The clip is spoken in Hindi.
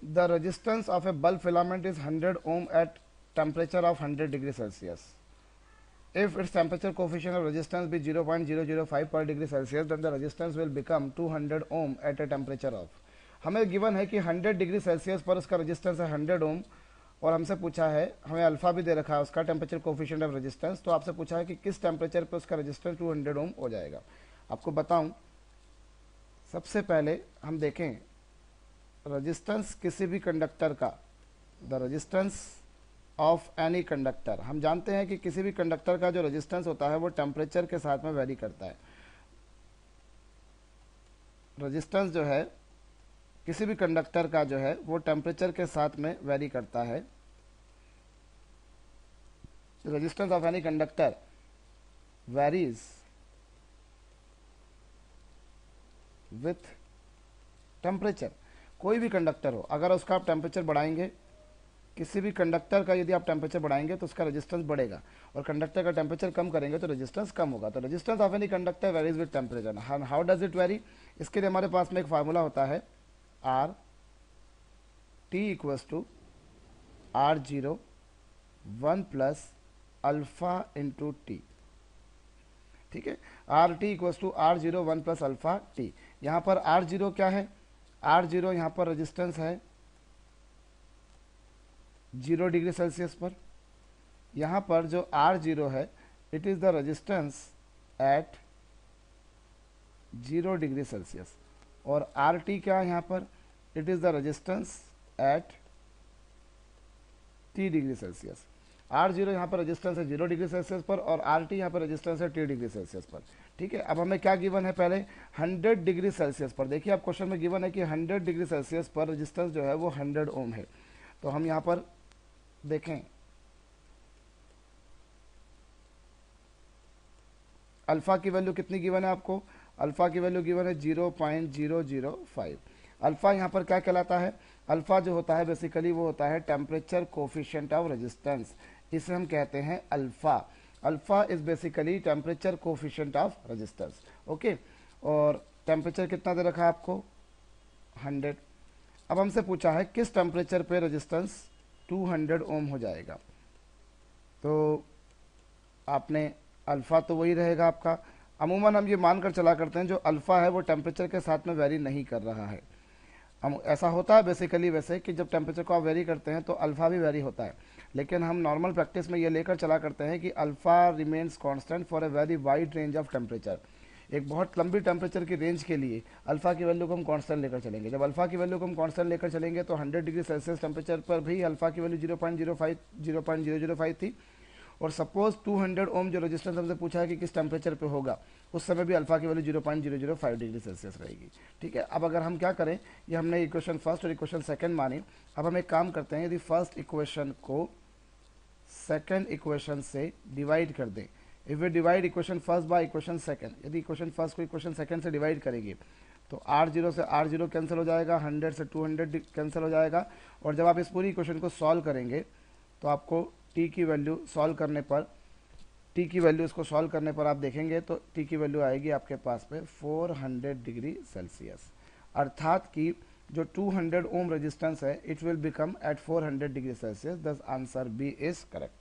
The resistance of a bulb filament is 100 ohm at temperature of 100 degree Celsius. If its temperature coefficient of resistance be 0.005 per degree Celsius, then the resistance will become 200 ohm at a temperature of. हमें गिवन है कि 100 डिग्री सेल्सियस पर उसका रेजिस्टेंस है 100 ओम, और हमसे पूछा है, हमें अल्फा भी दे रखा है उसका टेम्परेचर कोफिशिएंट ऑफ रेजिस्टेंस, तो आपसे पूछा है कि किस टेम्परेचर पे उसका रेजिस्टेंस 200 ओम हो जाएगा। आपको बताऊं, सबसे पहले हम देखें रेजिस्टेंस किसी भी कंडक्टर का, the resistance of any conductor, हम जानते हैं कि किसी भी कंडक्टर का जो रेजिस्टेंस होता है वो टेम्परेचर के साथ में वेरी करता है। रेजिस्टेंस जो है किसी भी कंडक्टर का जो है वो टेम्परेचर के साथ में वेरी करता है। Resistance of any conductor varies with temperature. कोई भी कंडक्टर हो, अगर उसका आप टेम्परेचर बढ़ाएंगे, किसी भी कंडक्टर का यदि आप टेम्परेचर बढ़ाएंगे तो उसका रेजिस्टेंस बढ़ेगा, और कंडक्टर का टेम्परेचर कम करेंगे तो रेजिस्टेंस कम होगा। तो resistance of any conductor varies with temperature. How does it vary? इसके लिए हमारे पास में एक फार्मूला होता है, R T equals to R zero 1 plus alpha into T. ठीक है, R T equals to R zero 1 plus alpha T. यहाँ पर आर जीरो क्या है? आर जीरो यहाँ पर रेजिस्टेंस है 0 डिग्री सेल्सियस पर। यहाँ पर जो आर जीरो है, it is the resistance at 0 degree Celsius, और आर टी क्या है यहाँ पर? It is the resistance at T degree Celsius. R zero यहाँ पर रेजिस्टेंस है 0 डिग्री सेल्सियस पर, और आर टी यहाँ पर रेजिस्टेंस है टी डिग्री सेल्सियस पर। ठीक है, अब हमें क्या गिवन है? पहले 100 डिग्री सेल्सियस पर। देखिए, आप क्वेश्चन में गिवन है कि 100 डिग्री सेल्सियस पर रेजिस्टेंस जो है वो 100 ओम है। तो हम यहाँ पर देखें, अल्फा की वैल्यू कितनी गिवन है आपको? अल्फा की वैल्यू गिवन है 0.005। अल्फा यहाँ पर क्या कहलाता है? अल्फा जो होता है बेसिकली वो होता है टेम्परेचर कोफिशिएंट ऑफ रेजिस्टेंस, इसे हम कहते हैं alpha. Alpha is basically temperature coefficient of resistance. Okay, और टेम्परेचर कितना दे रखा है आपको? 100। अब हमसे पूछा है किस टेम्परेचर पे रेजिस्टेंस 200 ओम हो जाएगा। तो आपने अल्फा तो वही रहेगा आपका। अमूमन हम ये मानकर चला करते हैं जो अल्फा है वो टेम्परेचर के साथ में वेरी नहीं कर रहा है। हम ऐसा होता है बेसिकली वैसे कि जब टेम्परेचर को आप वेरी करते हैं तो अल्फा भी वेरी होता है, लेकिन हम नॉर्मल प्रैक्टिस में ये लेकर चला करते हैं कि alpha remains constant for a very wide range of temperature. एक बहुत लंबी टेम्परेचर की रेंज के लिए अल्फा की वैल्यू को हम कांस्टेंट लेकर चलेंगे। जब अल्फा की वैल्यू को हम कांस्टेंट लेकर चलेंगे तो 100 डिग्री सेल्सियस टेम्परेचर पर भी अल्फा की वैल्यू 0.005 थी, और सपोज 200 ओम जो रेजिस्टेंस हमसे पूछा है कि किस टेम्परेचर पे होगा, उस समय भी अल्फा की वैल्यू 0.005 डिग्री सेल्सियस रहेगी। ठीक है, अब अगर हम क्या करें, ये हमने इक्वेशन फर्स्ट और इक्वेशन सेकंड मानी। अब हम एक काम करते हैं, यदि फर्स्ट इक्वेशन को सेकंड इक्वेशन से डिवाइड कर दें, if we divide equation first by equation second, यदि इक्वेशन फर्स्ट को इक्वेशन सेकंड से डिवाइड करेंगे तो आर जीरो से आर जीरो कैंसिल हो जाएगा, 100 से 200 कैंसिल हो जाएगा, और जब आप इस पूरी इक्वेशन को सॉल्व करेंगे तो आपको टी की वैल्यू सॉल्व करने पर, टी की वैल्यू इसको सॉल्व करने पर आप देखेंगे तो टी की वैल्यू आएगी आपके पास में 400 डिग्री सेल्सियस। अर्थात कि जो 200 ओम रेजिस्टेंस है it will become at 400 degree Celsius. This answer B is correct.